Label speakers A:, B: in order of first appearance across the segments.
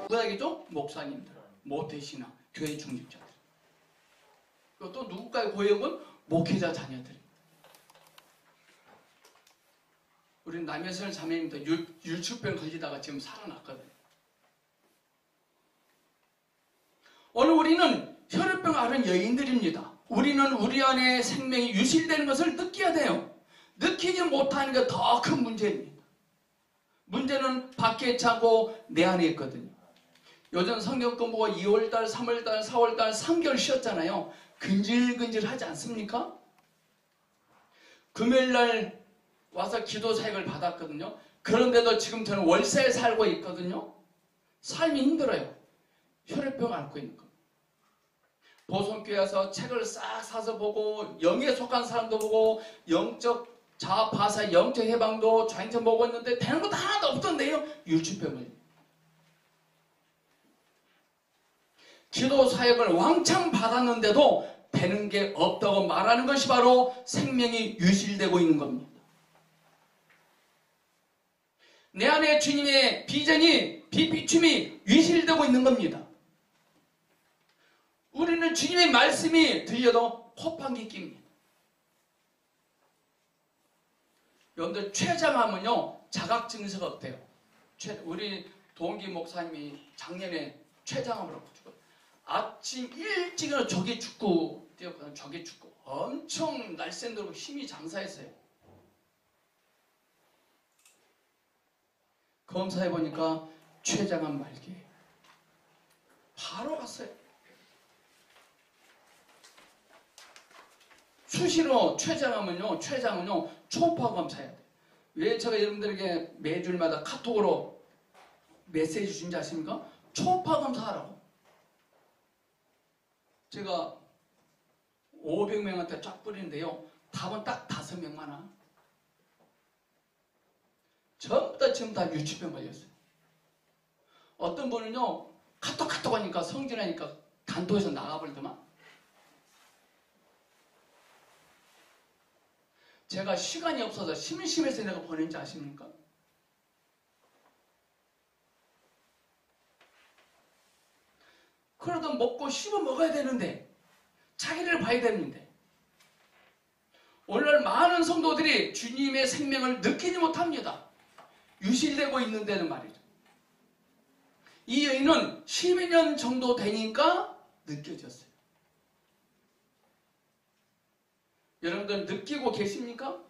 A: 누구에게죠? 목사님들, 모태신앙, 교회 중직자들. 그리고 또 누구까지 고역은 목회자 자녀들. 우리 남해설 자매님도 율축병 걸리다가 지금 살아났거든요. 오늘 우리는 혈액병 앓은 여인들입니다. 우리는 우리 안에 생명이 유실되는 것을 느껴야 돼요. 느끼지 못하는 게 더 큰 문제입니다. 문제는 밖에 차고 내 안에 있거든요. 요즘 성경 공부가 2월달, 3월달, 4월달 3개월 쉬었잖아요. 근질근질하지 않습니까? 금요일날 와서 기도 사역을 받았거든요. 그런데도 지금 저는 월세에 살고 있거든요. 삶이 힘들어요. 혈액병 앓고 있는 겁니다. 보성교회 와서 책을 싹 사서 보고 영에 속한 사람도 보고 영적 자아파사, 영적 해방도 좌인처 보고 있는데 되는 것도 하나도 없던데요. 율주병을. 기도 사역을 왕창 받았는데도 되는 게 없다고 말하는 것이 바로 생명이 유실되고 있는 겁니다. 내 안에 주님의 비전이 비비춤이 유실되고 있는 겁니다. 우리는 주님의 말씀이 들려도 콧방귀 낍니다. 여러분들 췌장하면요 자각증세가 없대요. 우리 동기 목사님이 작년에 췌장암으로 죽었어요. 아침 일찍 조기 축구 뛰었거든요. 조기 축구 엄청 날쌘 대로 힘이 장사했어요. 검사해 보니까 췌장암 말기. 바로 갔어요. 수시로 췌장암은요 초음파 검사해야 돼요. 왜 제가 여러분들에게 매주마다 카톡으로 메시지 주신지 아십니까? 초음파 검사하라고. 제가 500명한테 쫙 뿌리는데요. 답은 딱 5명만. 전부 다 지금 다 유치병 걸렸어요. 어떤 분은요 카톡 하니까 성질하니까 단톡에서 나가버리더만. 제가 시간이 없어서 심심해서 내가 보낸지 아십니까? 그래도 먹고 씹어 먹어야 되는데 자기를 봐야 되는데 오늘날 많은 성도들이 주님의 생명을 느끼지 못합니다. 유실되고 있는데는 말이죠. 이 여인은 12년 정도 되니까 느껴졌어요. 여러분들 느끼고 계십니까?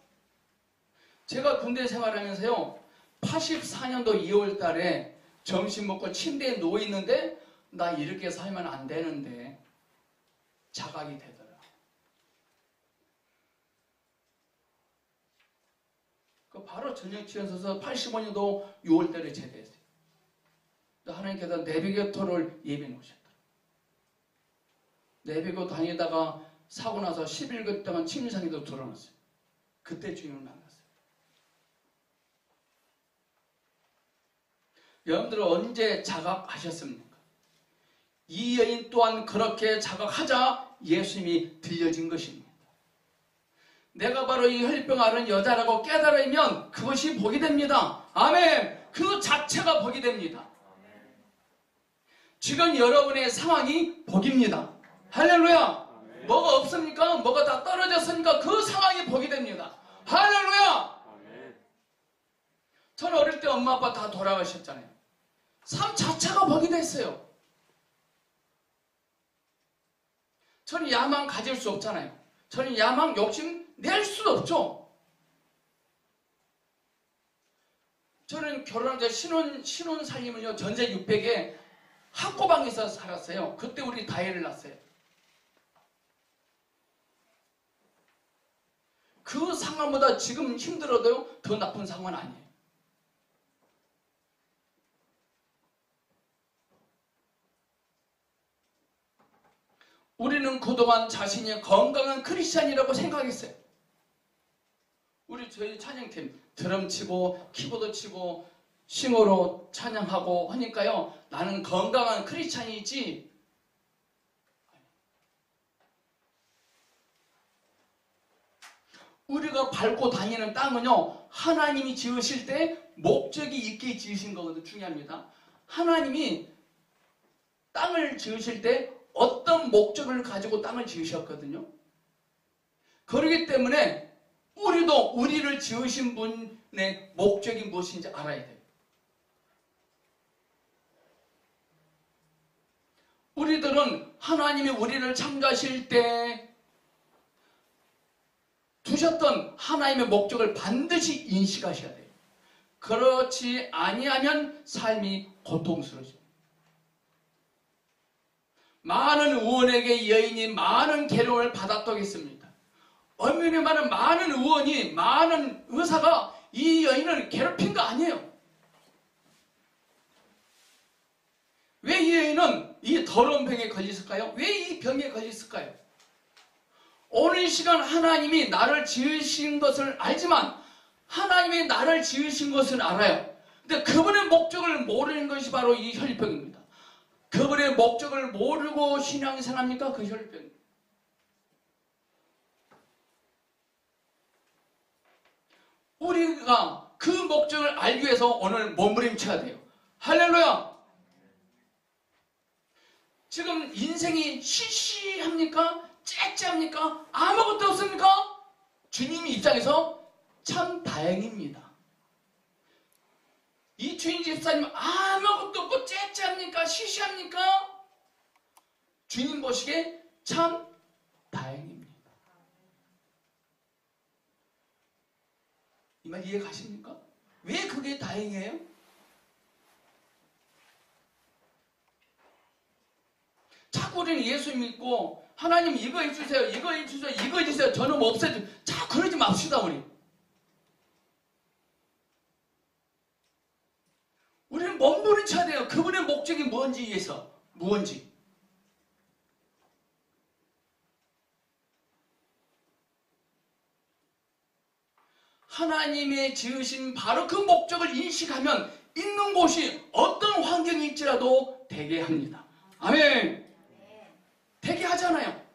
A: 제가 군대 생활하면서요 84년도 2월 달에 점심 먹고 침대에 누워있는데 나 이렇게 살면 안 되는데 자각이 되더라. 그 바로 전역치에 서서 85년도 6월 달에 제대했어요. 하나님께서 내비게이터를 예비해 놓으셨더라. 내비게이터 다니다가 사고 나서 11개 동안 침상에도 드러났어요. 그때 주님을 만났어요. 여러분들은 언제 자각하셨습니까? 이 여인 또한 그렇게 자각하자 예수님이 들려진 것입니다. 내가 바로 이 혈병 앓은 여자라고 깨달으면 그것이 복이 됩니다. 아멘. 그 자체가 복이 됩니다. 지금 여러분의 상황이 복입니다. 할렐루야. 뭐가 없습니까? 뭐가 다 떨어졌으니까 그 상황이 복이 됩니다. 할렐루야! 저는 어릴 때 엄마 아빠 다 돌아가셨잖아요. 삶 자체가 복이 됐어요. 저는 야망 가질 수 없잖아요. 저는 야망 욕심 낼 수도 없죠. 저는 결혼할 때 신혼 살림을요 전세 600에 학고방에서 살았어요. 그때 우리 다혜를 낳았어요. 그 상황보다 지금 힘들어도요 더 나쁜 상황은 아니에요. 우리는 그동안 자신이 건강한 크리스찬이라고 생각했어요. 저희 찬양팀 드럼 치고 키보드 치고 싱어로 찬양하고 하니까요 나는 건강한 크리스찬이지. 우리가 밟고 다니는 땅은요 하나님이 지으실 때 목적이 있게 지으신 거거든요. 중요합니다. 하나님이 땅을 지으실 때 어떤 목적을 가지고 땅을 지으셨거든요. 그렇기 때문에 우리도 우리를 지으신 분의 목적이 무엇인지 알아야 돼요. 우리들은 하나님이 우리를 창조하실 때 두셨던 하나님의 목적을 반드시 인식하셔야 돼요. 그렇지 아니하면 삶이 고통스러워집니다. 많은 의원에게 여인이 많은 괴로움을 받았다겠습니다. 엄밀히 말하면 많은 의원이, 많은 의사가 이 여인을 괴롭힌 거 아니에요. 왜 이 여인은 이 더러운 병에 걸렸을까요? 왜 이 병에 걸렸을까요? 오늘 이 시간 하나님이 나를 지으신 것을 알지만 하나님이 나를 지으신 것은 알아요. 근데 그분의 목적을 모르는 것이 바로 이 혈병입니다. 그분의 목적을 모르고 신앙생활합니까? 그 혈병입니다. 우리가 그 목적을 알기 위해서 오늘 몸부림쳐야 돼요. 할렐루야! 지금 인생이 시시합니까? 째째합니까? 아무것도 없습니까? 주님 입장에서 참 다행입니다. 이 주인 집사님 아무것도 없고 째째합니까? 시시합니까? 주님 보시기에 참 다행입니다. 이 말 이해 가십니까? 왜 그게 다행이에요? 자꾸 우리는 예수 믿고 하나님 이거 해주세요, 이거 해주세요, 이거 해주세요, 저는 없애줘. 자, 그러지 맙시다, 우리. 우리는 몸부림쳐야 돼요. 그분의 목적이 뭔지 위해서. 무언지. 하나님의 지으신 바로 그 목적을 인식하면 있는 곳이 어떤 환경이 있지라도 되게 합니다. 아멘. 되게 하잖아요.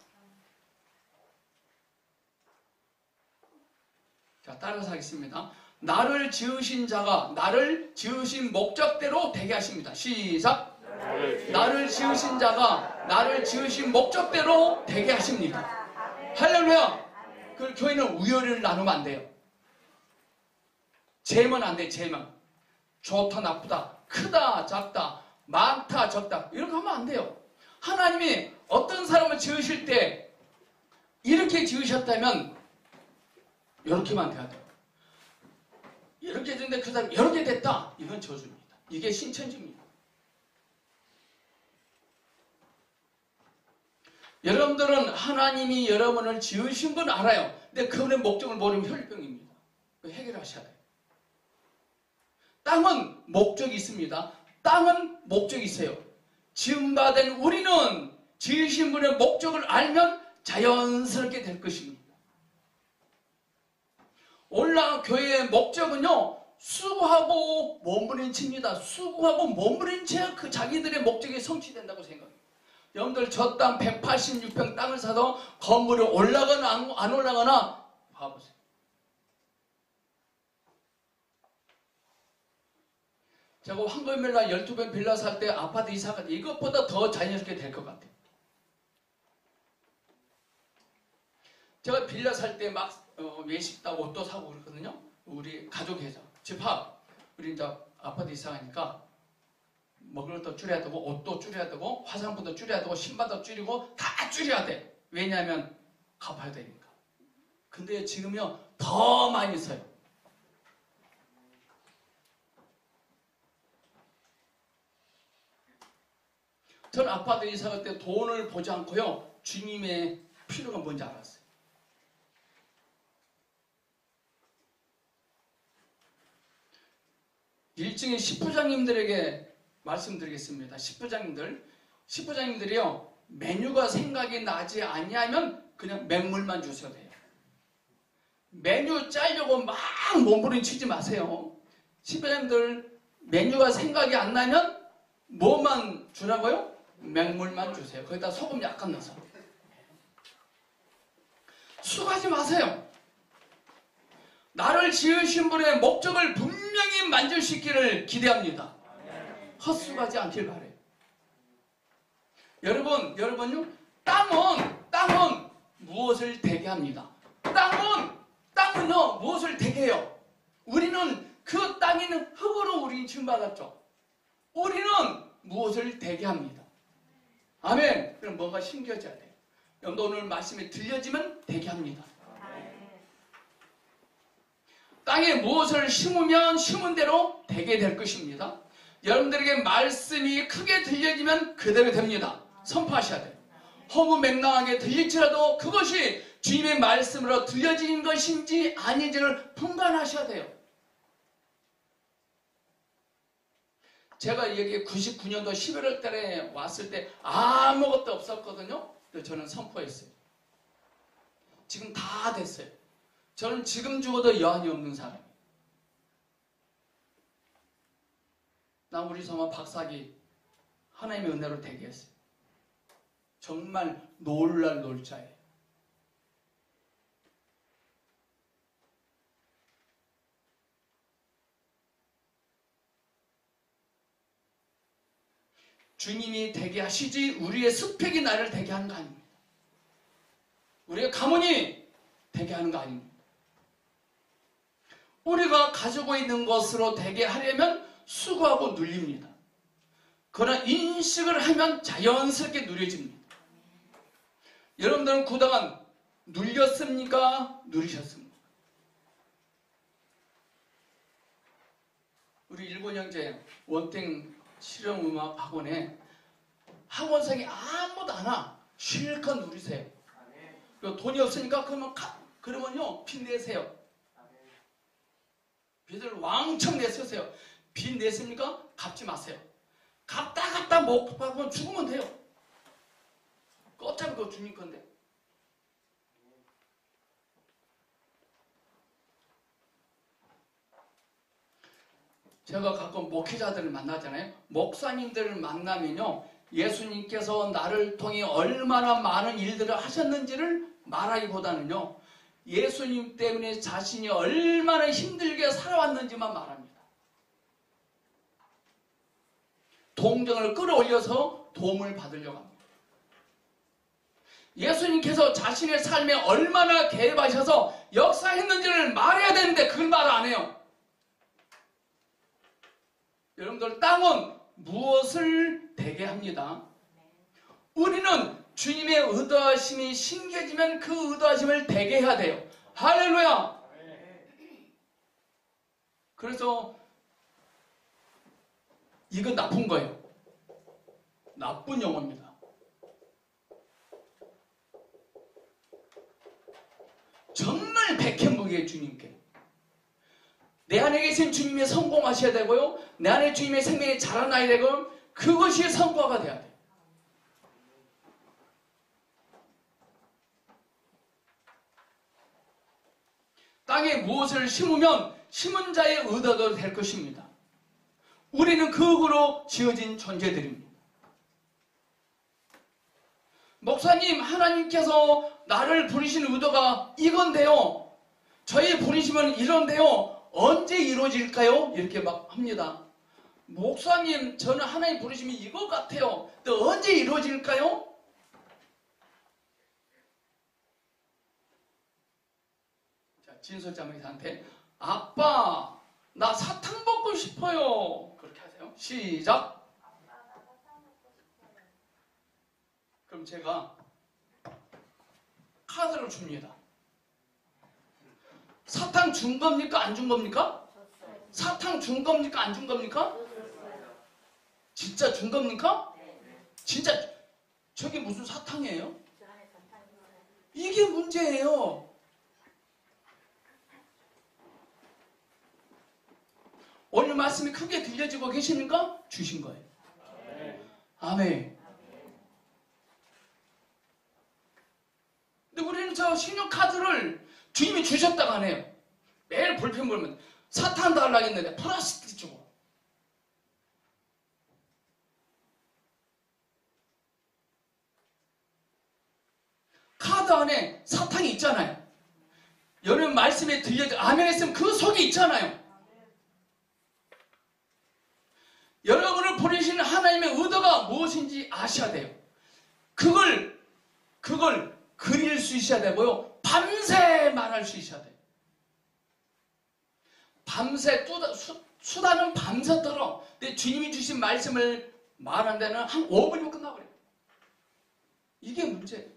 A: 자, 따라서 하겠습니다. 나를 지으신 자가 나를 지으신 목적대로 되게 하십니다. 시작. 나를 지으신 자가 나를 지으신 목적대로 되게 하십니다. 할렐루야. 그 교회는 우열을 나누면 안 돼요. 재면 안 돼. 재면. 좋다 나쁘다, 크다 작다, 많다 적다, 이렇게 하면 안 돼요. 하나님이 어떤 사람을 지으실 때 이렇게 지으셨다면 이렇게만 돼야 돼요. 이렇게 됐는데 그 사람이 이렇게 됐다, 이건 저주입니다. 이게 신천지입니다. 여러분들은 하나님이 여러분을 지으신 분 알아요. 근데 그분의 목적을 모르면 혈병입니다. 해결하셔야 돼요. 땅은 목적이 있습니다. 땅은 목적이 있어요. 지음받은 우리는 지으신 분의 목적을 알면 자연스럽게 될 것입니다. 올라 교회의 목적은요, 수고하고 몸부림칩니다. 수고하고 몸부림쳐야 그 자기들의 목적이 성취된다고 생각해요. 여러분들 저 땅 186평 땅을 사서 건물이 올라가나 안 올라가나 봐보세요. 제가 황금빌라 12평 빌라 살 때 아파트 이사가 이것보다 더 자연스럽게 될 것 같아요. 제가 빌라 살 때 막 외식다 옷도 사고 그랬거든요. 우리 가족회장 집합 우리 이제 아파트 이사하니까 먹을 것도 줄여야 되고 옷도 줄여야 되고 화장품도 줄여야 되고 신발도 줄이고 다 줄여야 돼. 왜냐하면 갚아야 되니까. 근데 지금요 더 많이 써요. 저는 아파트 이사 갈 때 돈을 보지 않고요 주님의 필요가 뭔지 알았어요. 1층의 시부장님들에게 말씀드리겠습니다. 시부장님들이요 메뉴가 생각이 나지 아니하면 그냥 맹물만 주셔도 돼요. 메뉴 짜려고 막 몸부림치지 마세요. 시부장님들 메뉴가 생각이 안 나면 뭐만 주라고요? 맹물만 주세요. 거기다 소금 약간 넣어서. 수고하지 마세요. 나를 지으신 분의 목적을 분명히 만족시키기를 기대합니다. 헛수고하지 않길 바래요. 여러분요, 땅은 무엇을 되게 합니다. 땅은요, 무엇을 되게 해요? 우리는 그 땅에 있는 흙으로 우리는 지음받았죠. 우리는 무엇을 되게 합니다. 아멘. 그럼 뭔가 심겨져야 돼요. 여러분 오늘 말씀이 들려지면 되게 합니다. 땅에 무엇을 심으면 심은 대로 되게 될 것입니다. 여러분들에게 말씀이 크게 들려지면 그대로 됩니다. 선포하셔야 돼요. 허무맹랑하게 들릴지라도 그것이 주님의 말씀으로 들려지는 것인지 아닌지를 분간하셔야 돼요. 제가 여기 99년도 11월 달에 왔을 때 아무것도 없었거든요. 근데 저는 선포했어요. 지금 다 됐어요. 저는 지금 죽어도 여한이 없는 사람이에요. 나 우리 성화 박사기 하나님의 은혜로 되게 했어요. 정말 놀랄 자예요. 주님이 되게 하시지 우리의 스펙이 나를 되게 하는 거 아닙니다. 우리의 가문이 되게 하는 거 아닙니다. 우리가 가지고 있는 것으로 되게 하려면 수고하고 눌립니다. 그러나 인식을 하면 자연스럽게 누려집니다. 여러분들은 그동안 눌렸습니까? 누리셨습니까? 우리 일본 형제 원땡 실용음악 학원에 학원생이 아무도 안 와. 실컷 누리세요. 그리고 돈이 없으니까 그러면요 빚 내세요. 빚을 왕창 내세요. 빚 냈습니까? 갚지 마세요. 갚다 못 갚으면 죽으면 돼요. 어차피 그거 주님 건데. 제가 가끔 목회자들을 만나잖아요. 목사님들을 만나면요, 예수님께서 나를 통해 얼마나 많은 일들을 하셨는지를 말하기보다는요, 예수님 때문에 자신이 얼마나 힘들게 살아왔는지만 말합니다. 동정을 끌어올려서 도움을 받으려고 합니다. 예수님께서 자신의 삶에 얼마나 개입하셔서 역사했는지를 말해야 되는데 그걸 말 안 해요. 여러분들, 땅은 무엇을 되게 합니다. 우리는 주님의 의도하심이 심겨지면 그 의도하심을 되게 해야 돼요. 할렐루야. 그래서 이거 나쁜 거예요. 나쁜 영어입니다. 정말 백현무기의 주님께 내 안에 계신 주님이 성공하셔야 되고요, 내 안에 주님의 생명이 자라나야 되고, 그것이 성과가 돼야 돼요. 땅에 무엇을 심으면 심은 자의 의도도 될 것입니다. 우리는 그 흙으로 지어진 존재들입니다. 목사님, 하나님께서 나를 부르신 의도가 이건데요, 저희 부르심은 이런데요, 언제 이루어질까요? 이렇게 막 합니다. 목사님, 저는 하나님 부르심이 이것 같아요. 근데 언제 이루어질까요? 자, 진솔자매한테 아빠, 나 사탕 먹고 싶어요. 그렇게 하세요. 시작. 그럼 제가 카드를 줍니다. 사탕 준 겁니까? 안 준 겁니까? 사탕 준 겁니까? 안 준 겁니까? 진짜 준 겁니까? 진짜 저게 무슨 사탕이에요? 이게 문제예요. 오늘 말씀이 크게 들려지고 계십니까? 주신 거예요. 아멘. 근데 우리는 저 신용카드를 주님이 주셨다고 하네요. 매일 볼펜 보면 사탕 달라고 했는데 플라스틱 주고. 카드 안에 사탕이 있잖아요. 여러분 말씀에 들려져 아멘 했으면 그 속에 있잖아요. 여러분을 보내시는 하나님의 의도가 무엇인지 아셔야 돼요. 그걸 그릴 수 있어야 되고요. 밤새 말할 수 있어야 돼요. 밤새 수다는 밤새 떨어. 근데 주님이 주신 말씀을 말한 데는 한 5분이면 끝나버려요. 이게 문제예요.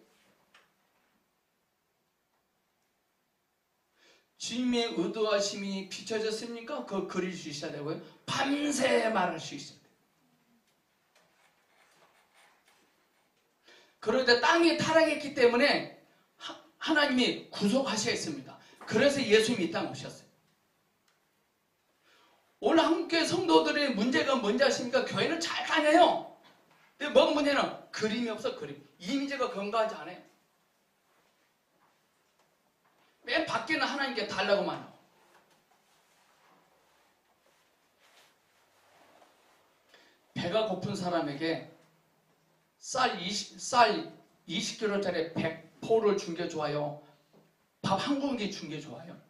A: 주님의 의도하심이 비춰졌습니까? 그거 그릴 수 있어야 되고요. 밤새 말할 수 있어야 돼요. 그런데 땅이 타락했기 때문에 하나님이 구속하셔야 했습니다. 그래서 예수님이 이 땅에 오셨어요. 오늘 한국교회 성도들의 문제가 뭔지 아십니까? 교회는 잘 다녀요. 근데 뭔 문제는 그림이 없어, 그림. 이미지가 건강하지 않아요. 맨 밖에는 하나님께 달라고만 하고. 배가 고픈 사람에게 쌀 20kg짜리 100포를 준 게 좋아요? 밥 한 공기 준 게 좋아요?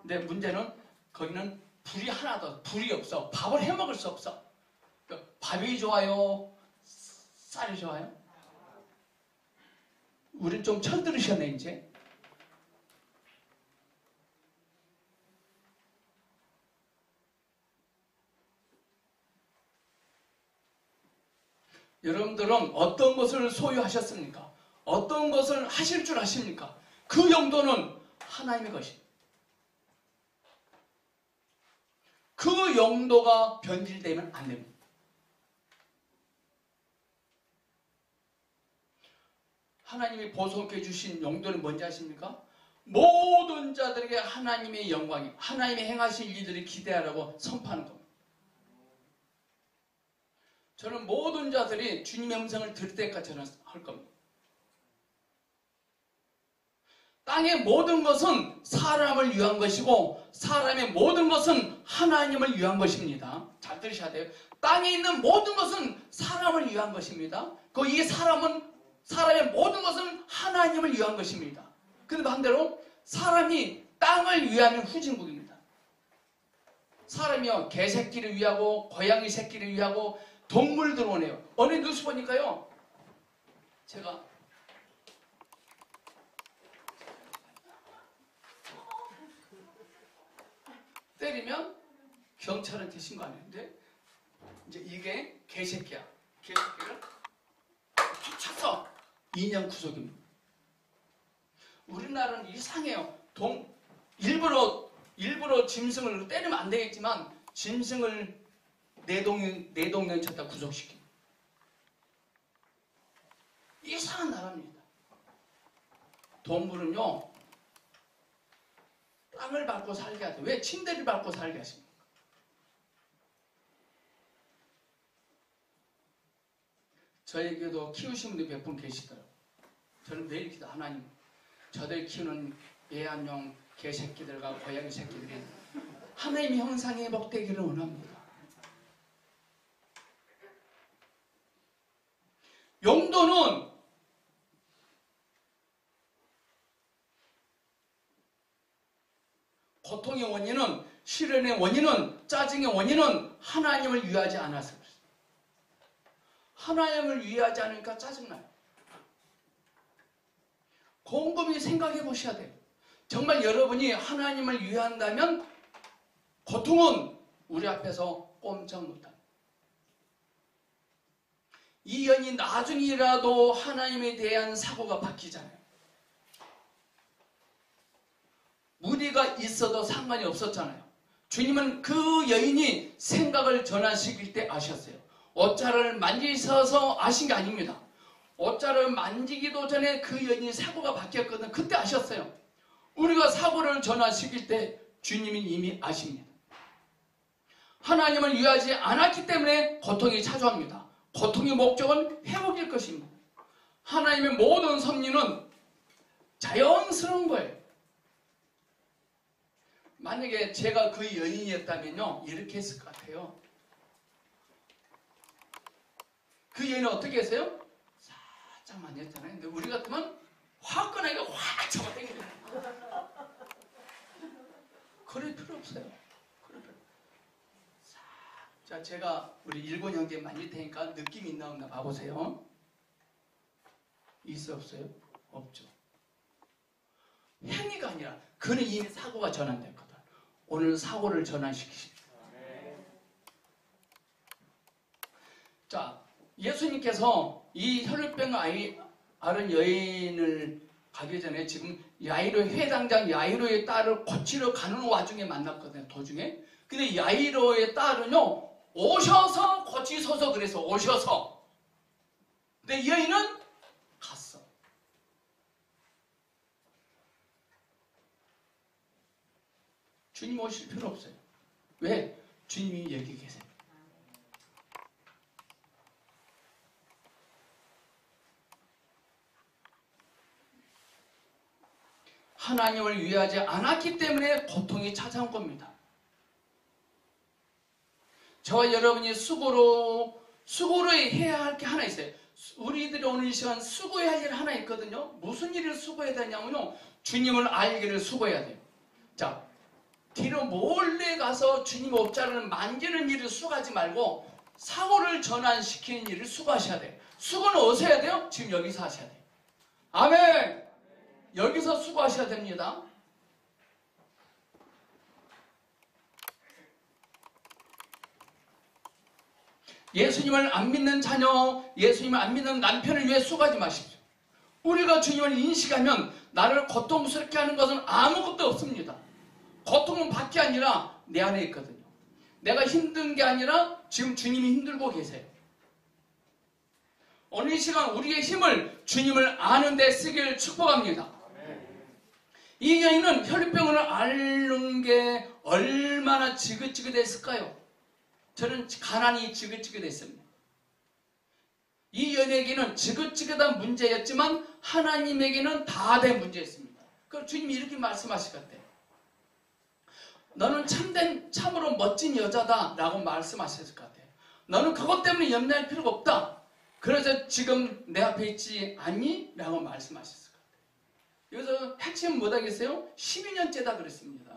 A: 근데 문제는 거기는 불이 하나도, 불이 없어. 밥을 해 먹을 수 없어. 그러니까 밥이 좋아요? 쌀이 좋아요? 우린 좀 철들으셨네, 이제. 여러분들은 어떤 것을 소유하셨습니까? 어떤 것을 하실 줄 아십니까? 그 용도는 하나님의 것입니다. 그 용도가 변질되면 안 됩니다. 하나님이 보석해 주신 용도는 뭔지 아십니까? 모든 자들에게 하나님의 영광이, 하나님이 행하실 일들을 기대하라고 선포하는 겁니다. 저는 모든 자들이 주님의 음성을 들을 때까지 저는 할 겁니다. 땅의 모든 것은 사람을 위한 것이고 사람의 모든 것은 하나님을 위한 것입니다. 잘 들으셔야 돼요. 땅에 있는 모든 것은 사람을 위한 것입니다. 이 사람의 모든 것은 하나님을 위한 것입니다. 근데 반대로 사람이 땅을 위하면 후진국입니다. 사람이요, 개 새끼를 위하고 고양이 새끼를 위하고 동물들 오네요. 어느 뉴스 보니까요, 제가 때리면 경찰한테 신고하는데 이제 이게 개새끼야. 개새끼를 툭 쳐서 2년 구속입니다. 우리나라는 이상해요. 일부러 짐승을 때리면 안 되겠지만 짐승을 내동년 쳤다 구속시킵니다. 이상한 나라입니다. 동물은요, 땅을 밟고 살게 하죠. 왜 침대를 밟고 살게 하십니까? 저에게도 키우신 분들이 몇 분 계시더라고요. 저는 매일 기도, 하나님, 저들 키우는 애완용 개새끼들과 고양이 새끼들이 하나님의 형상에 복되기를 원합니다. 용도는 고통의 원인은, 시련의 원인은, 짜증의 원인은 하나님을 위하지 않아서 그렇습니다. 하나님을 위하지 않으니까 짜증나요. 곰곰이 생각해 보셔야 돼요. 정말 여러분이 하나님을 위한다면 고통은 우리 앞에서 꼼짝 못합니다. 이 연이 나중이라도 하나님에 대한 사고가 바뀌잖아요. 무리가 있어도 상관이 없었잖아요. 주님은 그 여인이 생각을 전환시킬 때 아셨어요. 옷자를 만지셔서 아신 게 아닙니다. 옷자를 만지기도 전에 그 여인이 사고가 바뀌었거든. 그때 아셨어요. 우리가 사고를 전환시킬 때 주님이 이미 아십니다. 하나님을 위하지 않았기 때문에 고통이 찾아옵니다. 고통의 목적은 회복일 것입니다. 하나님의 모든 섭리는 자연스러운 거예요. 만약에 제가 그 여인이었다면요, 이렇게 했을 것 같아요. 그 여인은 어떻게 했어요? 살짝 만졌잖아요. 근데 우리 같으면 화끈하게 확 잡아당겨요. 그럴 필요 없어요. 그럴 필요 없어요. 자, 제가 우리 일본 형제 만질 테니까 느낌이 있나 없나 봐보세요. 있어 없어요? 없죠. 행위가 아니라 그는 이미 사고가 전환됐거든. 오늘 사고를 전환시키십시오. 자, 예수님께서 이 혈루병 앓은 여인을 가기 전에 지금 야이로 회당장 야이로의 딸을 고치러 가는 와중에 만났거든요. 도중에. 근데 야이로의 딸은요, 오셔서 고치소서 그래서 오셔서. 근데 이 여인은 갔어. 주님 오실 필요 없어요. 왜? 주님이 여기 계세요. 하나님을 위하지 않았기 때문에 고통이 찾아온 겁니다. 저와 여러분이 수고로 해야 할 게 하나 있어요. 우리들이 오늘 이 시간 수고해야 할 일 하나 있거든요. 무슨 일을 수고해야 되냐면요, 주님을 알기를 수고해야 돼요. 자, 뒤로 몰래 가서 주님 옷자를 만지는 일을 수고하지 말고 사고를 전환시키는 일을 수고하셔야 돼요. 수고는 어디서 해야 돼요? 지금 여기서 하셔야 돼요. 아멘! 여기서 수고하셔야 됩니다. 예수님을 안 믿는 자녀, 예수님을 안 믿는 남편을 위해 수고하지 마십시오. 우리가 주님을 인식하면 나를 고통스럽게 하는 것은 아무것도 없습니다. 고통은 밖이 아니라 내 안에 있거든요. 내가 힘든 게 아니라 지금 주님이 힘들고 계세요. 오늘 이 시간 우리의 힘을 주님을 아는 데 쓰기를 축복합니다. 이 여인은 혈루병을 앓는 게 얼마나 지긋지긋했을까요? 저는 가난이 지긋지긋했습니다. 이 여인에게는 지긋지긋한 문제였지만 하나님에게는 다된 문제였습니다. 그럼 주님이 이렇게 말씀하실 것 같아요. 너는 참으로 멋진 여자다 라고 말씀하셨을 것 같아요. 너는 그것 때문에 염려할 필요가 없다. 그래서 지금 내 앞에 있지 않니? 라고 말씀하셨을 것 같아요. 여기서 핵심은 뭐다겠어요? 12년째다 그랬습니다.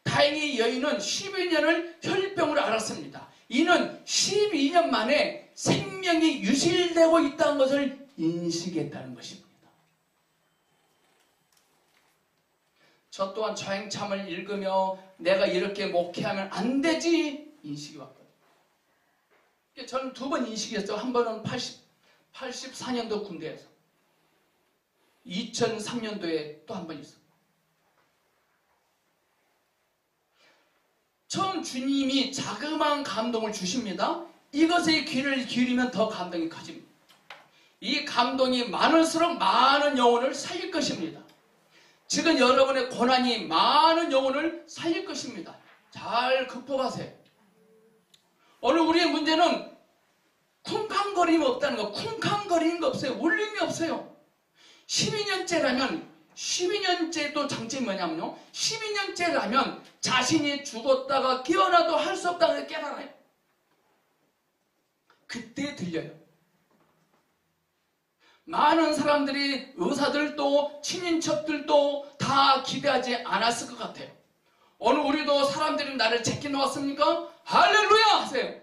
A: 다행히 여인은 12년을 혈병을 앓았습니다. 이는 12년 만에 생명이 유실되고 있다는 것을 인식했다는 것입니다. 저 또한 저행참을 읽으며 내가 이렇게 목회하면 안 되지 인식이 왔거든요. 저는 두 번 인식이 했어요. 한 번은 84년도 군대에서, 2003년도에 또 한 번 있어요. 처음 주님이 자그마한 감동을 주십니다. 이것에 귀를 기울이면 더 감동이 커집니다. 이 감동이 많을수록 많은 영혼을 살릴 것입니다. 지금 여러분의 고난이 많은 영혼을 살릴 것입니다. 잘 극복하세요. 오늘 우리의 문제는 쿵쾅거림이 없다는 거. 쿵쾅거리는 거 없어요. 울림이 없어요. 12년째라면 12년째도 장점이 뭐냐면요, 12년째라면 자신이 죽었다가 깨어나도 할 수 없다는 걸 깨달아요. 그때 들려요. 많은 사람들이, 의사들도 친인척들도 다 기대하지 않았을 것 같아요. 오늘 우리도 사람들이 나를 제껴놓았습니까? 할렐루야 하세요.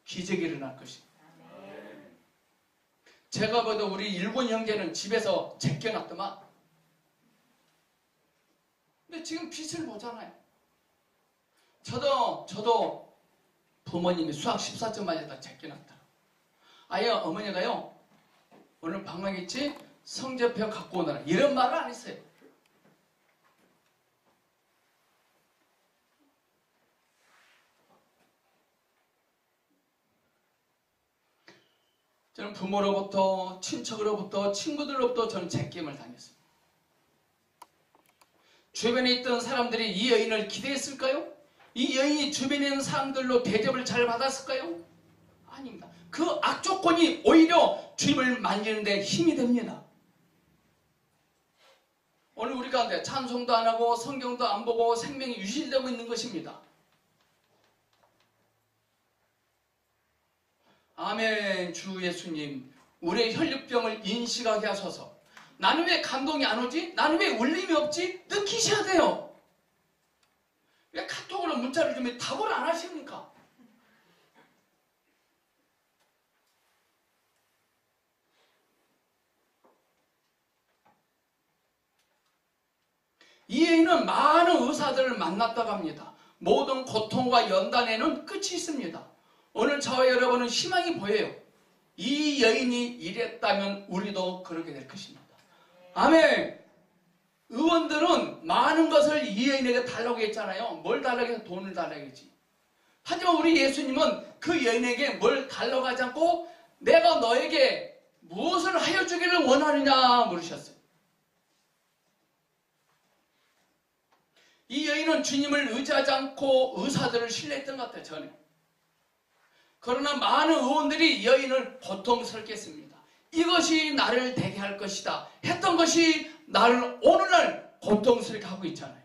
A: 기적이 일어날 것입니다. 제가 봐도 우리 일본 형제는 집에서 제껴놨더만. 근데 지금 빛을 보잖아요. 저도 부모님이 수학 14점 맞았다 제껴놨다. 아예 어머니가요, 오늘 방학했지? 성적표 갖고 오너라. 이런 말을 안 했어요. 저는 부모로부터, 친척으로부터, 친구들로부터 저는 제낌을 당했습니다. 주변에 있던 사람들이 이 여인을 기대했을까요? 이 여인이 주변에 있는 사람들로 대접을 잘 받았을까요? 아닙니다. 그 악조건이 오히려 주님을 만지는 데 힘이 됩니다. 오늘 우리 가운데 찬송도 안 하고 성경도 안 보고 생명이 유실되고 있는 것입니다. 아멘. 주 예수님, 우리의 혈육병을 인식하게 하소서. 나는 왜 감동이 안 오지? 나는 왜 울림이 없지? 느끼셔야 돼요. 왜 카톡으로 문자를 주면 답을 안 하십니까? 이 여인은 많은 의사들을 만났다고 합니다. 모든 고통과 연단에는 끝이 있습니다. 오늘 저와 여러분은 희망이 보여요. 이 여인이 이랬다면 우리도 그렇게 될 것입니다. 아멘. 의원들은 많은 것을 이 여인에게 달라고 했잖아요. 뭘 달라고 해서 돈을 달라고 했지. 하지만 우리 예수님은 그 여인에게 뭘 달라고 하지 않고 내가 너에게 무엇을 하여 주기를 원하느냐 물으셨어요. 이 여인은 주님을 의지하지 않고 의사들을 신뢰했던 것 같아요. 전에. 그러나 많은 의원들이 여인을 고통스럽게 했습니다. 이것이 나를 되게 할 것이다 했던 것이 나를 오늘날 고통스럽게 하고 있잖아요.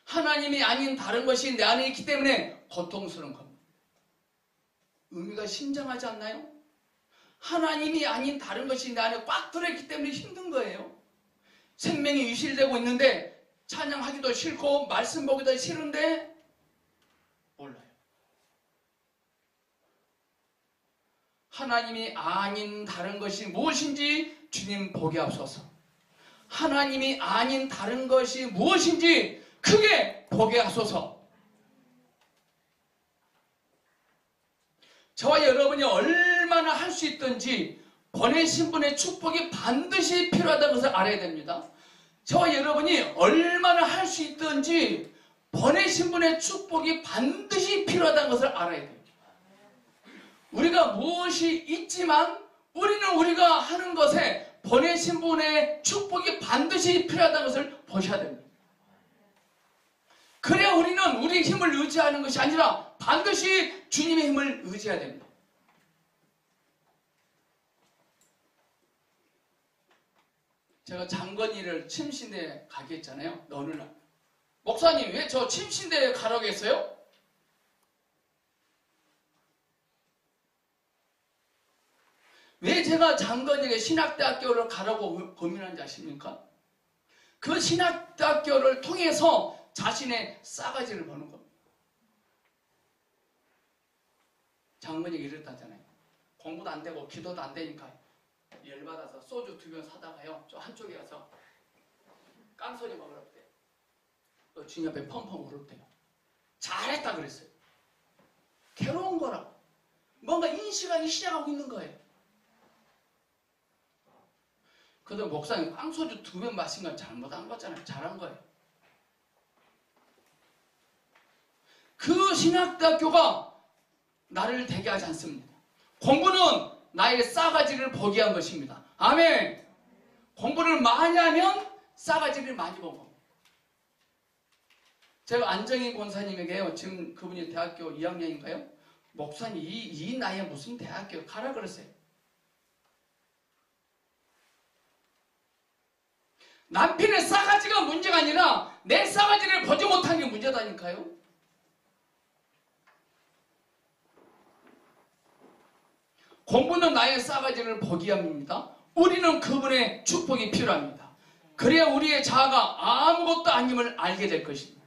A: 하나님이 아닌 다른 것이 내 안에 있기 때문에 고통스러운 겁니다. 의미가 신정하지 않나요? 하나님이 아닌 다른 것이 내 안에 꽉 들어있기 때문에 힘든 거예요. 생명이 유실되고 있는데 찬양하기도 싫고 말씀 보기도 싫은데 몰라요. 하나님이 아닌 다른 것이 무엇인지 주님 보게 하소서. 하나님이 아닌 다른 것이 무엇인지 크게 보게 하소서. 저와 여러분이 얼마나 할 수 있든지 보내신 분의 축복이 반드시 필요하다는 것을 알아야 됩니다. 저와 여러분이 얼마나 할 수 있든지 보내신 분의 축복이 반드시 필요하다는 것을 알아야 돼요. 우리가 무엇이 있지만 우리는 우리가 하는 것에 보내신 분의 축복이 반드시 필요하다는 것을 보셔야 됩니다. 그래야 우리는 우리의 힘을 의지하는 것이 아니라 반드시 주님의 힘을 의지해야 됩니다. 제가 장건이를 침신대에 가게 했잖아요. 어느 날. 목사님 왜 저 침신대에 가라고 했어요? 왜 제가 장건이에게 신학대학교를 가라고 고민한지 아십니까? 그 신학대학교를 통해서 자신의 싸가지를 보는 겁니다. 장건이가 이랬다잖아요. 공부도 안 되고 기도도 안 되니까 열받아서 소주 2병 사다가요. 저 한쪽에 가서 깡소리 먹으러 때 주님 앞에 펑펑 울을 때요. 잘했다 그랬어요. 괴로운 거라. 뭔가 인식하기 시작하고 있는 거예요. 그래도 목사님 깡소주 2병 마신 건 잘못한 거잖아요. 잘한 거예요. 그 신학대학교가 나를 되게 하지 않습니다. 공부는 나의 싸가지를 보게 한 것입니다. 아멘. 공부를 많이 하면 싸가지를 많이 보고. 제가 안정인 권사님에게요. 지금 그분이 대학교 2학년인가요? 목사님 이 나이에 무슨 대학교 가라 그랬어요. 남편의 싸가지가 문제가 아니라 내 싸가지를 보지 못한 게 문제다니까요. 공부는 나의 싸가지를 보기 위함입니다. 우리는 그분의 축복이 필요합니다. 그래야 우리의 자아가 아무것도 아님을 알게 될 것입니다.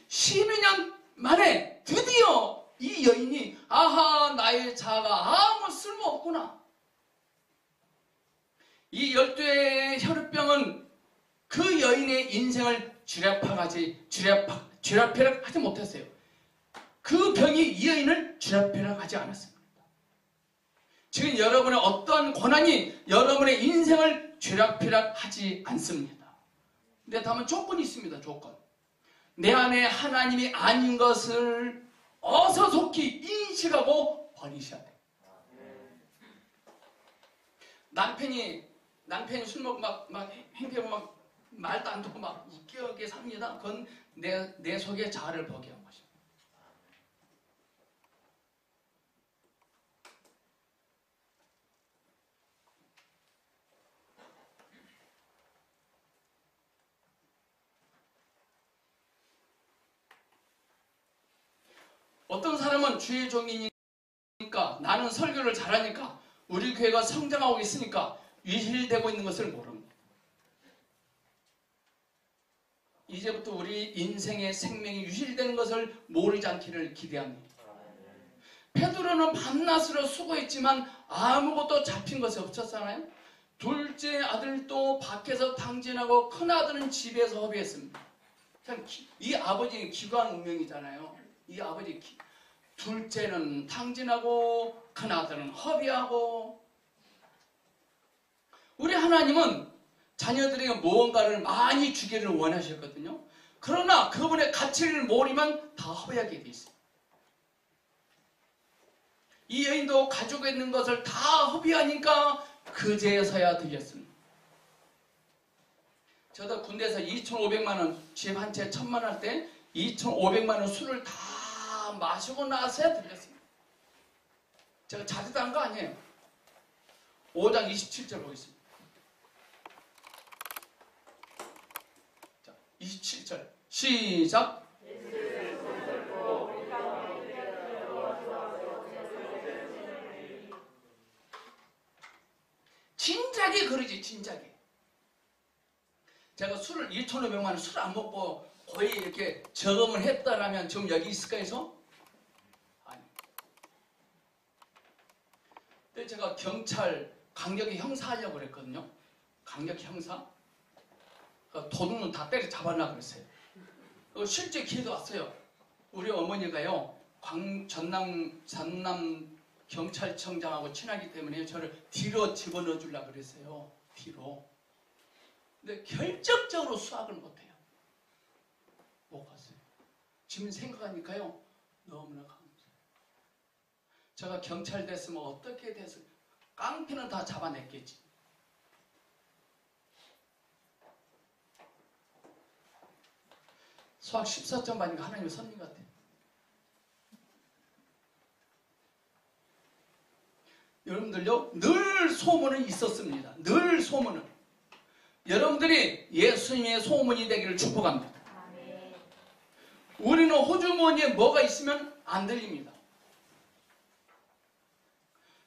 A: 12년 만에 드디어 이 여인이 아하 나의 자아가 아무 쓸모없구나. 이 12회의 혈우병은 그 여인의 인생을 쥐락펴락 하지 못했어요. 그 병이 이 여인을 쥐락펴락 하지 않았습니다. 지금 여러분의 어떠한 고난이 여러분의 인생을 쥐락펴락 하지 않습니다. 근데 다만 조건이 있습니다. 조건. 내 안에 하나님이 아닌 것을 어서 속히 인식하고 버리셔야 돼요. 남편이 술 먹고 막 행패하고 막 말도 안 듣고 막 웃기게 삽니다. 그건 내 속에 자아를 보게 한 것입니다. 어떤 사람은 주의 종이니까 나는 설교를 잘하니까 우리 교회가 성장하고 있으니까 유실되고 있는 것을 모릅니다. 이제부터 우리 인생의 생명이 유실되는 것을 모르지 않기를 기대합니다. 베드로는 밤낮으로 수고했지만 아무것도 잡힌 것이 없었잖아요. 둘째 아들도 밖에서 탕진하고 큰 아들은 집에서 허비했습니다. 참 이 아버지는 기관 운명이잖아요. 이 아버지 둘째는 탕진하고 큰 아들은 허비하고. 우리 하나님은 자녀들에게 무언가를 많이 주기를 원하셨거든요. 그러나 그분의 가치를 모르면 다 허비하게 돼 있어요. 이 여인도 가지고 있는 것을 다 허비하니까 그제서야 들렸습니다. 저도 군대에서 2,500만 원 집 한 채 1,000만 원 할 때 2,500만 원 술을 다 마시고 나서야 들렸습니다. 제가 자주도 한 거 아니에요. 5장 27절 보겠습니다. 자, 27절 시작. 진작에 그러지, 진작에. 제가 술을 2,500만 원 술 안 먹고 거의 이렇게 저금을 했다라면 지금 여기 있을까 해서? 아니. 근데 제가 경찰 강력히 형사하려고 그랬거든요. 강력히 형사. 도둑은 다 때려 잡아놔 그랬어요. 실제 기회도 왔어요. 우리 어머니가요, 전남 경찰청장하고 친하기 때문에 저를 뒤로 집어넣어 주려고 그랬어요. 뒤로. 근데 결정적으로 수학을 못해요. 못 갔어요. 지금 생각하니까요, 너무나 감사해요. 제가 경찰 됐으면 어떻게 됐을, 깡패는 다 잡아냈겠지. 수학 14점 받으니까 하나님의 선민 같아요. 여러분들요, 늘 소문은 있었습니다. 늘 소문은. 여러분들이 예수님의 소문이 되기를 축복합니다. 우리는 호주머니에 뭐가 있으면 안 들립니다.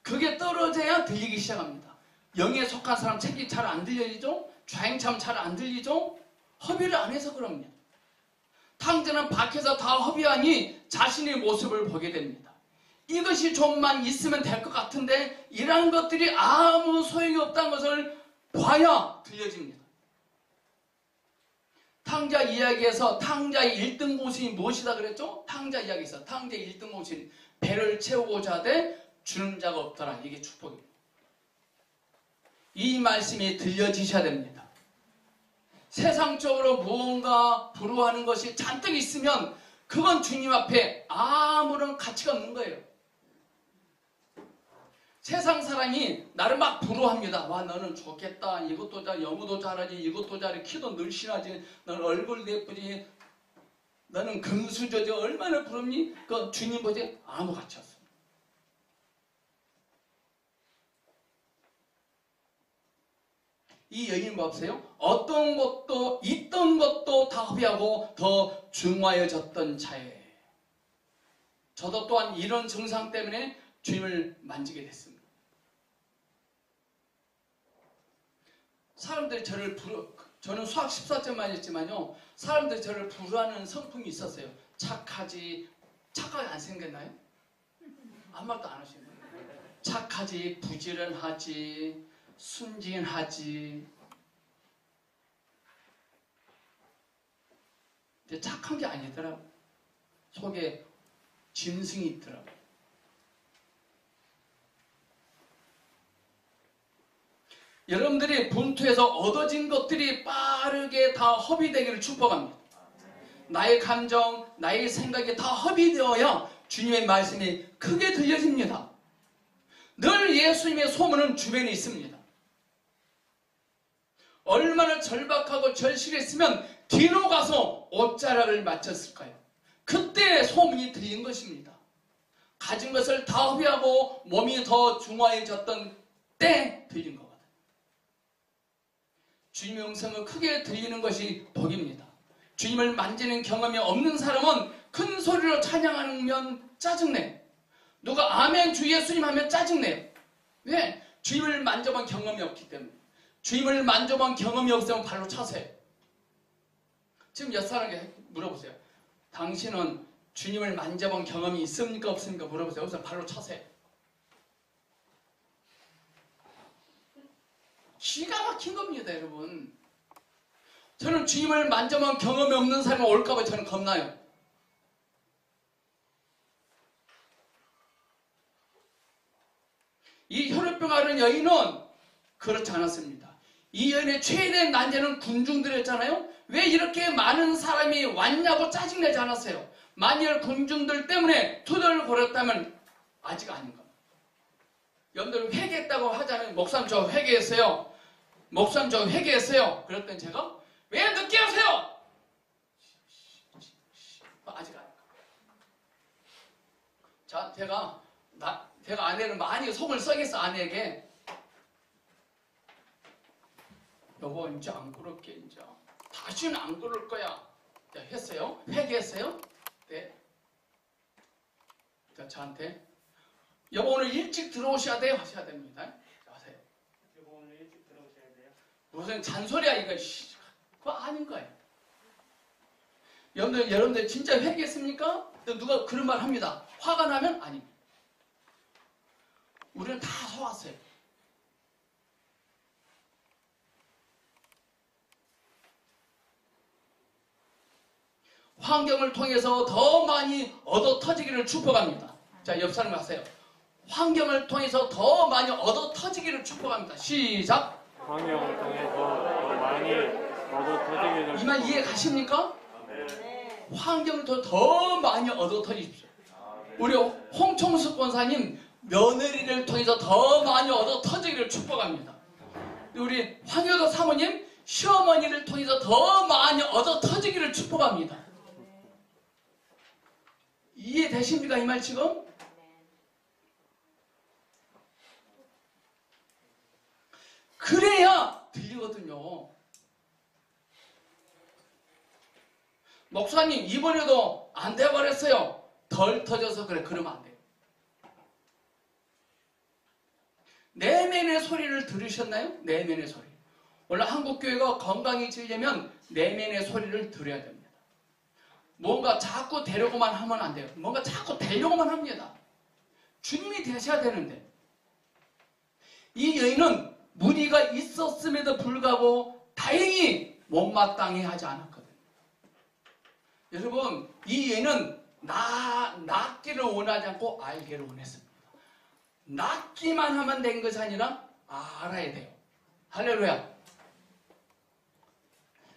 A: 그게 떨어져야 들리기 시작합니다. 영에 속한 사람 책이 잘 안 들리죠? 좌행참 잘 안 들리죠? 허비를 안 해서 그럽니다. 탕자는 밖에서 다 허비하니 자신의 모습을 보게 됩니다. 이것이 좀만 있으면 될 것 같은데 이러한 것들이 아무 소용이 없다는 것을 봐야 들려집니다. 탕자 이야기에서 탕자의 1등 공신이 무엇이다 그랬죠? 탕자 이야기에서 탕자의 1등 공신, 배를 채우고자 하되 주는 자가 없더라. 이게 축복입니다. 이 말씀이 들려지셔야 됩니다. 세상적으로 무언가 부러워하는 것이 잔뜩 있으면 그건 주님 앞에 아무런 가치가 없는 거예요. 세상 사람이 나를 막 부러워합니다. 와, 너는 좋겠다. 이것도 잘, 영어도 잘하지, 이것도 잘해, 키도 늘씬하지, 너는 얼굴도 예쁘지, 너는 금수저지, 얼마나 부럽니? 그 주님 보지 아무 가치 없습니다. 이 여인 보세요. 어떤 것도 있던 것도 다 허비하고 더 중화해졌던 자예요. 저도 또한 이런 증상 때문에 주님을 만지게 됐습니다. 사람들이 저를 저는 수학 14점 맞았지만요, 사람들이 저를 부러워하는 성품이 있었어요. 착하지, 착하게 안 생겼나요? 아무 말도 안 하시는 거예요. 착하지, 부지런하지, 순진하지. 근데 착한 게 아니더라고요. 속에 짐승이 있더라고요. 여러분들이 분투에서 얻어진 것들이 빠르게 다 허비되기를 축복합니다. 나의 감정, 나의 생각이 다 허비되어야 주님의 말씀이 크게 들려집니다. 늘 예수님의 소문은 주변에 있습니다. 얼마나 절박하고 절실했으면 뒤로 가서 옷자락을 맞췄을까요? 그때 소문이 들린 것입니다. 가진 것을 다 허비하고 몸이 더 중화해졌던 때 들린 것 같아요. 주님의 음성을 크게 들리는 것이 복입니다. 주님을 만지는 경험이 없는 사람은 큰 소리로 찬양하면 짜증내요. 누가 아멘 주 예수님 하면 짜증내요. 왜? 주님을 만져본 경험이 없기 때문에. 주님을 만져본 경험이 없으면 발로 차세요. 지금 몇 사람에게 물어보세요. 당신은 주님을 만져본 경험이 있습니까 없습니까 물어보세요. 여기서 발로 차세요. 기가 막힌 겁니다, 여러분. 저는 주님을 만져본 경험이 없는 사람이 올까봐 저는 겁나요. 이 혈루병 앓은 여인은 그렇지 않았습니다. 이 여인의 최대한 난제는 군중들이었잖아요. 왜 이렇게 많은 사람이 왔냐고 짜증내지 않았어요. 만일 군중들 때문에 투덜을 벌였다면 아직 아닌 겁니다. 여러분들 회개했다고 하잖아요. 목사님 저 회개했어요. 목사님 저 회개했어요. 그랬더니 제가 왜 늦게 하세요? 아직 아닌 겁니다. 자, 제가 아내는 많이 속을 썩였어. 아내에게 여보 이제 안 그럴게. 이제 다시는 안 그럴 거야. 자, 했어요? 회개했어요? 네. 자, 저한테 여보 오늘 일찍 들어오셔야 돼요. 하셔야 됩니다. 자, 하세요.
B: 여보 오늘 일찍 들어오셔야 돼요.
A: 무슨 잔소리야 이거. 그거 아닌 거예요. 여러분들 진짜 회개했습니까? 누가 그런 말 합니다. 화가 나면 아닙니다. 우리는 다 속았어요. 환경을 통해서 더 많이 얻어 터지기를 축복합니다. 자, 옆 사람 하세요. 환경을 통해서 더 많이 얻어 터지기를 축복합니다. 시작.
B: 환경을 통해서 더 많이 얻어 터지기를.
A: 이 말 이해 가십니까?
B: 네.
A: 환경을 통해서 더 많이 얻어 터지십시오. 우리 홍총숙 권사님 며느리를 통해서 더 많이 얻어 터지기를 축복합니다. 우리 황효도 사모님 시어머니를 통해서 더 많이 얻어 터지기를 축복합니다. 이해되십니까? 이 말 지금? 그래야 들리거든요. 목사님 이번에도 안 돼버렸어요. 덜 터져서 그래. 그러면 안 돼요. 내면의 소리를 들으셨나요? 내면의 소리. 원래 한국교회가 건강해지려면 내면의 소리를 들어야 됩니다. 뭔가 자꾸 되려고만 하면 안 돼요. 뭔가 자꾸 되려고만 합니다. 주님이 되셔야 되는데. 이 여인은 무리가 있었음에도 불구하고 다행히 못마땅해 하지 않았거든요. 여러분, 이 여인은 낫기를 원하지 않고 알기를 원했습니다. 낫기만 하면 된 것이 아니라 알아야 돼요. 할렐루야.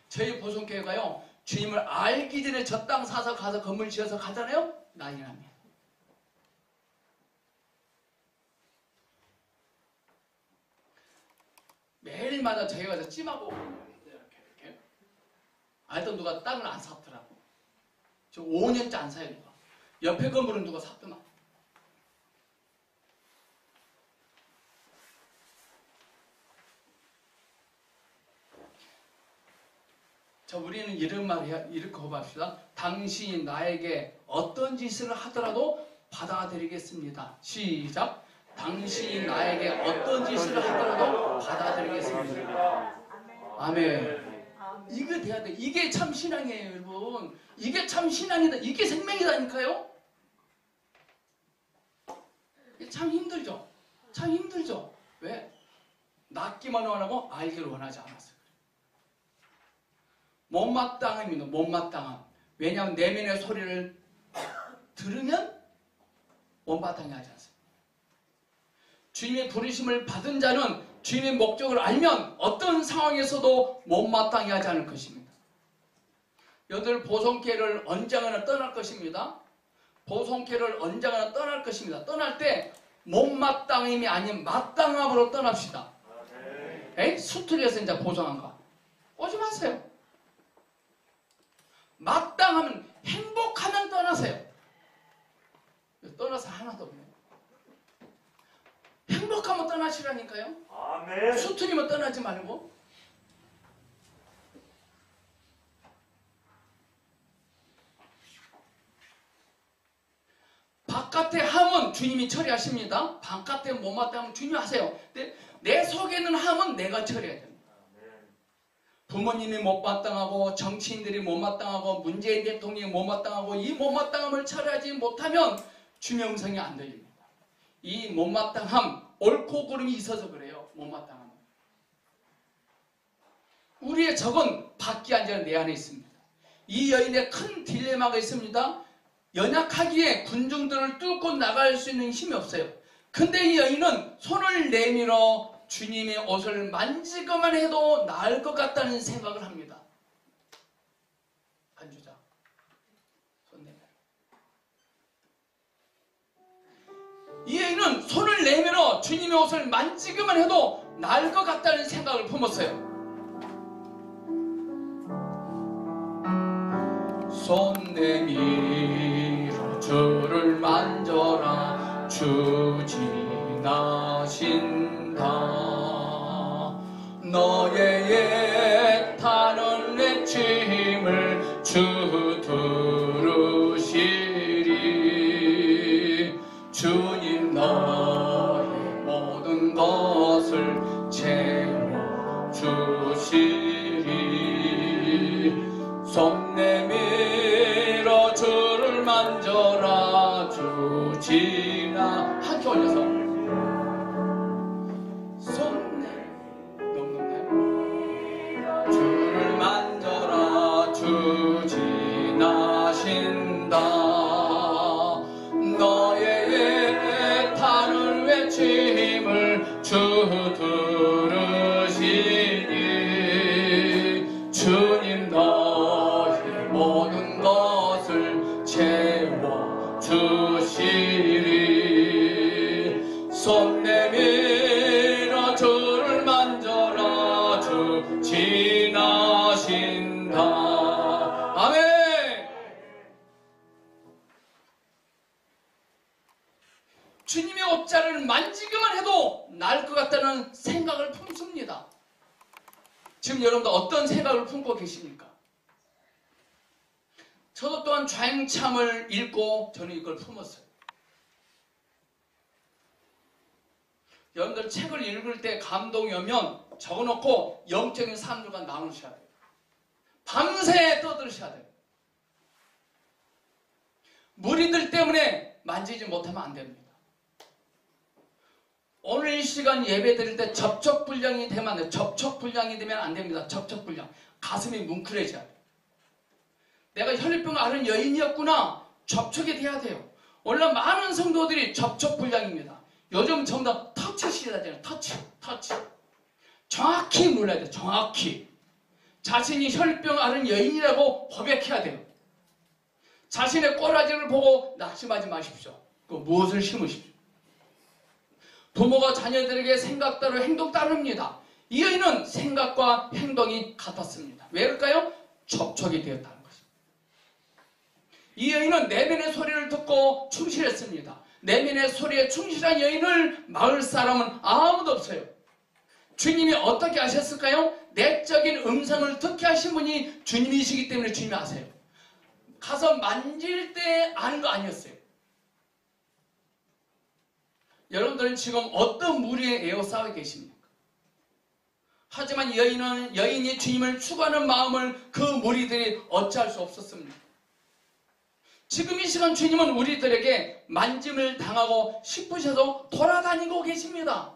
A: 저희 보성교회가요, 주님을 알기 전에 저 땅 사서 가서 건물 지어서 가잖아요? 난리 납니다. 매일마다 저희 가서 찜하고 오거든요. 이렇게. 알던 누가 땅을 안 샀더라고. 저 5년째 안 사요, 누가. 옆에 건물은 누가 샀더만. 자, 우리는 이런 말 이렇게 고백합시다. 당신이 나에게 어떤 짓을 하더라도 받아들이겠습니다. 시작. 당신이 나에게 어떤 짓을 하더라도 받아들이겠습니다. 아멘. 이거 돼야 돼. 이게 참 신앙이에요, 여러분. 이게 참 신앙이다. 이게 생명이다니까요. 참 힘들죠. 참 힘들죠. 왜? 낫기만 원하고 알기를 원하지 않았어요. 못마땅함입니다. 못마땅함. 왜냐하면 내면의 소리를 들으면 못마땅해 하지 않습니다. 주님의 부르심을 받은 자는 주님의 목적을 알면 어떤 상황에서도 못마땅해 하지 않을 것입니다. 여들 보성교회를 언젠가는 떠날 것입니다. 보성교회를 언젠가는 떠날 것입니다. 떠날 때 못마땅함이 아닌 마땅함으로 떠납시다. 에이? 수틀에서 이제 보성한가? 오지 마세요. 마땅하면 행복하면 떠나세요. 떠나서 하나도 없네요. 행복하면 떠나시라니까요.
B: 아멘.
A: 수틀이면 떠나지 말고. 바깥의 함은 주님이 처리하십니다. 바깥에 못마땅하면 주님이 하세요. 내 속에 있는 함은 내가 처리해야 됩니다. 부모님이 못마땅하고 정치인들이 못마땅하고 문재인 대통령이 못마땅하고 이 못마땅함을 처리하지 못하면 주님의 음성이 안 들립니다. 이 못마땅함, 옳고 그름이 있어서 그래요. 못마땅함. 우리의 적은 밖에 아니라 내 안에 있습니다. 이 여인의 큰 딜레마가 있습니다. 연약하기에 군중들을 뚫고 나갈 수 있는 힘이 없어요. 근데 이 여인은 손을 내밀어 주님의 옷을 만지기만 해도 나을 것 같다는 생각을 합니다. 반주자, 손 내밀어. 이 여인은 손을 내밀어 주님의 옷을 만지기만 해도 나을 것 같다는 생각을 품었어요. 손 내밀어 주를 만져라 주 지나신다. 너의 애타는 외침을 주 들으시리. 주님 너의 모든 것을 채워주시리. 손 내밀어 주를 만져라 주 지나. 함께 올려서 손 내밀어 주를 만져라 주 지나신다. 너의 애타는 외침을 주 들으시니. 주님 너의 모든 것을 채워주시리. 손 내밀어 주를 만져라 주 지나신다. 아멘. 주님의 옷자를 만지기만 해도 나을 것 같다는 생각을 품습니다. 지금 여러분들 어떤 생각을 품고 계십니까? 저도 또한 좌행참을 읽고 저는 이걸 품었어요. 여러분들 책을 읽을 때 감동이 오면 적어놓고 영적인 사람들과 나누셔야 돼요. 밤새 떠들으셔야 돼요. 무리들 때문에 만지지 못하면 안 됩니다. 오늘 이 시간 예배 드릴 때 접촉불량이 되면 안 돼요. 접촉불량이 되면 안 됩니다. 접촉불량. 가슴이 뭉클해져야 돼요. 내가 혈류병을 앓은 여인이었구나. 접촉이 돼야 돼요. 원래 많은 성도들이 접촉불량입니다. 요즘 전부 다 터치시라잖아요. 터치. 정확히 몰라야 돼요. 정확히. 자신이 혈류병을 앓은 여인이라고 고백해야 돼요. 자신의 꼬라지를 보고 낙심하지 마십시오. 그 무엇을 심으십시오. 부모가 자녀들에게 생각 따로 행동 따릅니다. 이 여인은 생각과 행동이 같았습니다. 왜 그럴까요? 접촉이 되었다는 것입니다. 이 여인은 내면의 소리를 듣고 충실했습니다. 내면의 소리에 충실한 여인을 막을 사람은 아무도 없어요. 주님이 어떻게 하셨을까요? 내적인 음성을 듣게 하신 분이 주님이시기 때문에 주님이 아세요. 가서 만질 때 아는 거 아니었어요. 여러분들은 지금 어떤 무리에 에워싸여 계십니까? 하지만 여인이 주님을 추구하는 마음을 그 무리들이 어찌할 수 없었습니다. 지금 이 시간 주님은 우리들에게 만짐을 당하고 싶으셔서 돌아다니고 계십니다.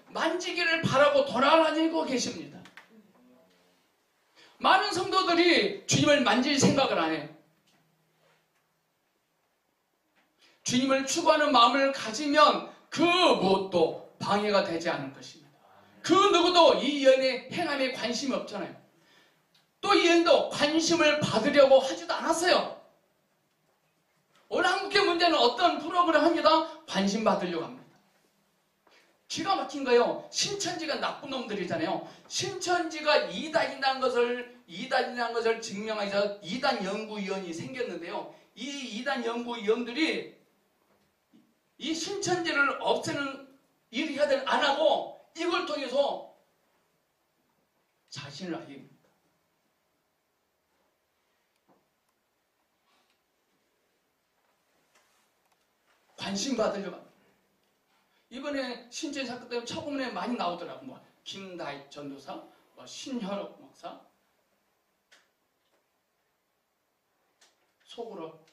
A: 만지기를 바라고 돌아다니고 계십니다. 많은 성도들이 주님을 만질 생각을 안 해요. 주님을 추구하는 마음을 가지면 그 무엇도 방해가 되지 않을 것입니다. 그 누구도 이 여인의 행함에 관심이 없잖아요. 또 이 여인도 관심을 받으려고 하지도 않았어요. 오늘 한국의 문제는 어떤 프로그램을 합니다. 관심 받으려고 합니다. 기가 막힌 거예요. 신천지가 나쁜 놈들이잖아요. 신천지가 이단이라는 것을 증명하기 위해서 이단 연구위원이 생겼는데요. 이 이단 연구위원들이 이 신천지를 없애는 일을 해야 될 안 하고 이걸 통해서 자신을 알립니다. 관심 받으려고 합니다. 이번에 신천지 사건 때문에 처음에 많이 나오더라고요. 뭐 김다희 전도사, 뭐 신현옥 목사, 속으로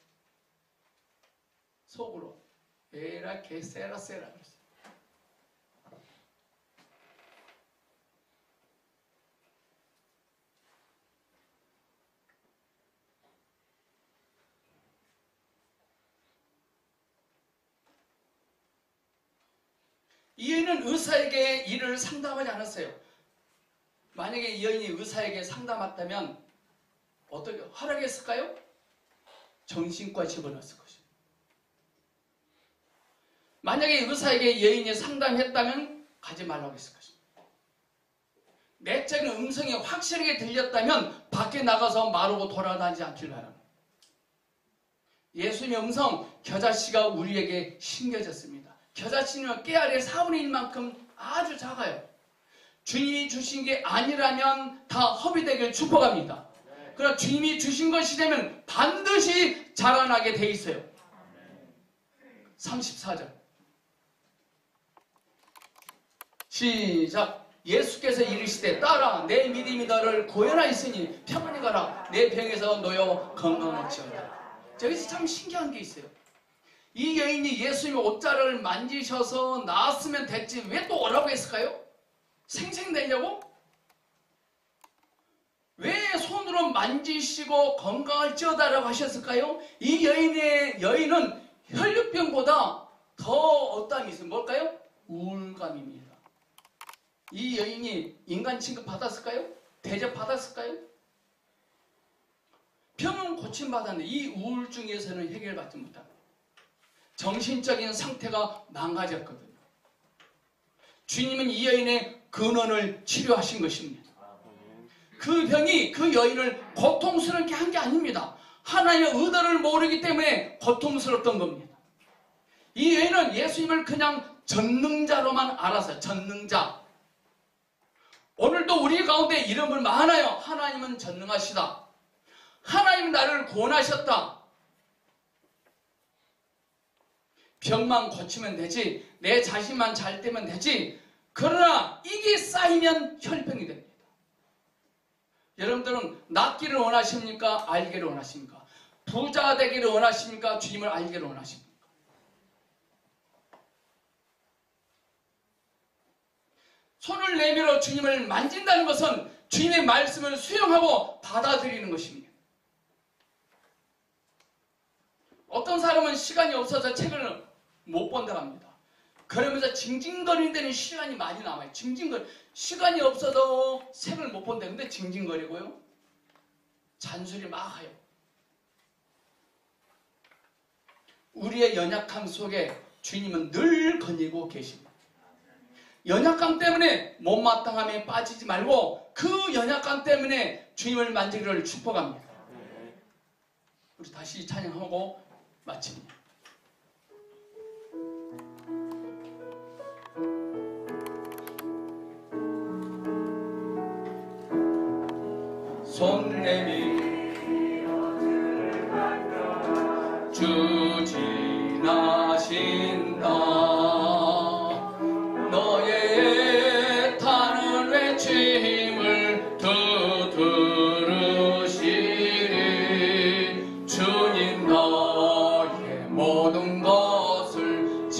A: 에라 개세라 세라 그랬어요. 이 여인은 의사에게 이를 상담하지 않았어요. 만약에 이 여인이 의사에게 상담했다면 어떻게 허락했을까요? 정신과 집어넣었을 것입니다. 만약에 의사에게 여인이 상담했다면 가지 말라고 했을 것입니다. 내적인 음성이 확실하게 들렸다면 밖에 나가서 말하고 돌아다니지 않길 바랍니다. 예수님의 음성, 겨자씨가 우리에게 심겨졌습니다. 겨자씨는 깨알의 4분의 1만큼 아주 작아요. 주님이 주신 게 아니라면 다 허비되길 축복합니다. 그러나 주님이 주신 것이 되면 반드시 자라나게 돼 있어요. 34절 시작. 예수께서 이르시되 딸아 내 믿음이 너를 구원하였으니 평안히 가라. 내 병에서 놓여 건강할지어다. 여기서 참 신기한 게 있어요. 이 여인이 예수님의 옷자락을 만지셔서 나았으면 됐지 왜 또 오라고 했을까요? 생생내려고? 왜 손으로 만지시고 건강할지어다라고 하셨을까요? 이 여인은 혈류병보다 더 어떠함이 있어요. 뭘까요? 우울감입니다. 이 여인이 인간 취급 받았을까요? 대접 받았을까요? 병은 고침받았는데 이 우울증에서는 해결받지 못합니다. 정신적인 상태가 망가졌거든요. 주님은 이 여인의 근원을 치료하신 것입니다. 그 병이 그 여인을 고통스럽게 한 게 아닙니다. 하나님의 의도를 모르기 때문에 고통스럽던 겁니다. 이 여인은 예수님을 그냥 전능자로만 알아서 전능자. 오늘도 우리 가운데 이런 분 많아요. 하나님은 전능하시다. 하나님 나를 구원하셨다. 병만 고치면 되지. 내 자신만 잘 되면 되지. 그러나 이게 쌓이면 혈병이 됩니다. 여러분들은 낫기를 원하십니까? 알기를 원하십니까? 부자 되기를 원하십니까? 주님을 알기를 원하십니까? 손을 내밀어 주님을 만진다는 것은 주님의 말씀을 수용하고 받아들이는 것입니다. 어떤 사람은 시간이 없어서 책을 못 본다고 합니다. 그러면서 징징거리는 데는 시간이 많이 남아요. 시간이 없어도 책을 못 본다는데 징징거리고요. 잔소리 막 해요. 우리의 연약함 속에 주님은 늘 거니고 계십니다. 연약함 때문에 못마땅함에 빠지지 말고 그 연약함 때문에 주님을 만지기를 축복합니다. 우리 다시 찬양하고 마칩니다. 손 내밀어 주 지나신다. 너의 타는 외침을 들으시리. 주님 너의 모든 것을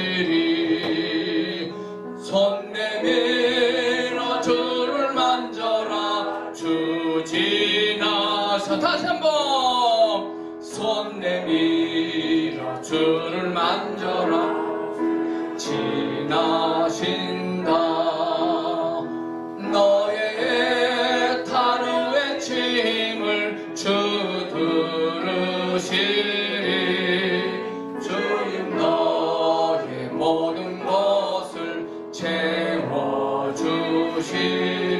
A: 채워주시리. 손 내밀어 주를 만져라. 주 지나서 다시 한번 손 내밀어 주를 만져라. 지나신다. 너의 타는 외침을 주 들으시리. 주님 너의 모든 것을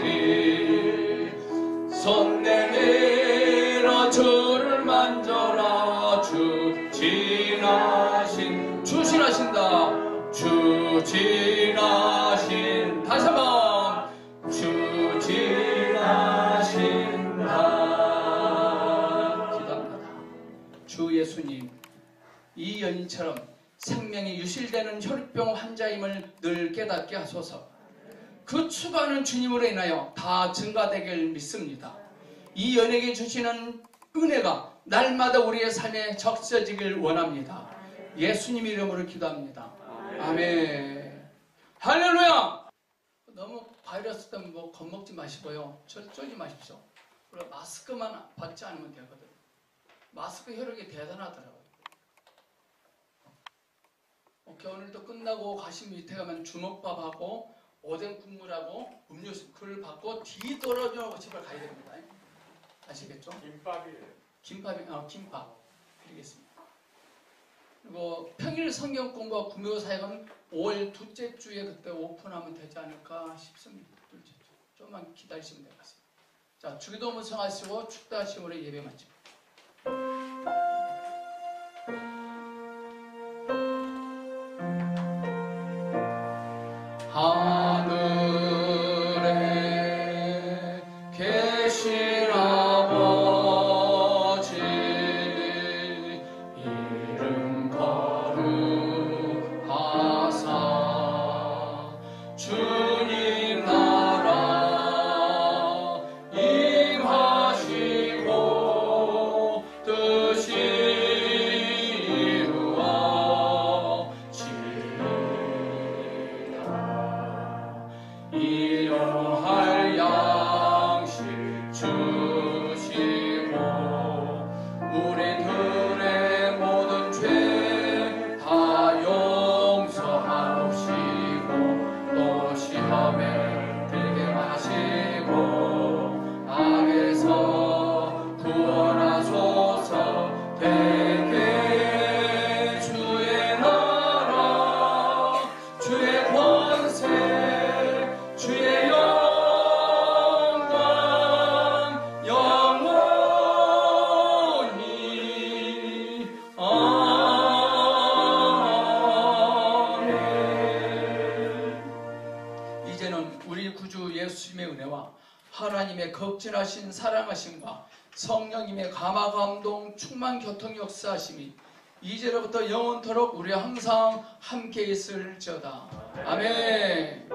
A: 채워주시리. 손 내밀어 주를 만져라. 주 지나신다. 주 지나신 다시 한번 주 지나신다. 기도합니다. 주 예수님, 이 여인처럼 생명이 유실되는 혈병 환자임을 늘 깨닫게 하소서. 그 추구하는 주님으로 인하여 다 증가되길 믿습니다. 이 연예계 주시는 은혜가 날마다 우리의 삶에 적셔지길 원합니다. 예수님 이름으로 기도합니다. 아멘. 할렐루야. 너무 바이러스 때문에 뭐 겁먹지 마시고요. 쫄지 마십시오. 그리고 마스크만 받지 않으면 되거든요. 마스크 효력이 대단하더라고요. 오늘도 끝나고 가신 밑에 가면 주먹밥하고 오뎅 국물하고 음료수 그걸 받고 뒤돌아주고 집을 가야 됩니다. 아시겠죠?
B: 김밥이에요.
A: 김밥 드리겠습니다. 그리고 평일 성경 공부와 구매호 사역은 5월 둘째 주에 그때 오픈하면 되지 않을까 싶습니다. 둘째 주. 좀만 기다리시면 될 것 같습니다. 자, 주기도 문성하시고 축도하시므로 예배 마칩니다. 하늘에 계신 아버지 이름 거룩하사 주님 나라 임하시고 뜻이 이루어지리이다. 일용할 양식 주시고 우리들의 모든 죄 다 용서하옵시고 또 시험에 들게 마시고 악에서 구원하소서. 대개 주의 나라 주의 권세 주의 영광 영원히 아멘. 이제는 우리 구주 예수님의 은혜와 하나님의 극진하신 사랑하심과 성령님의 감화 감동 충만 교통 역사하심이 이제로부터 영원토록 우리 항상 함께 있을지어다. 아멘.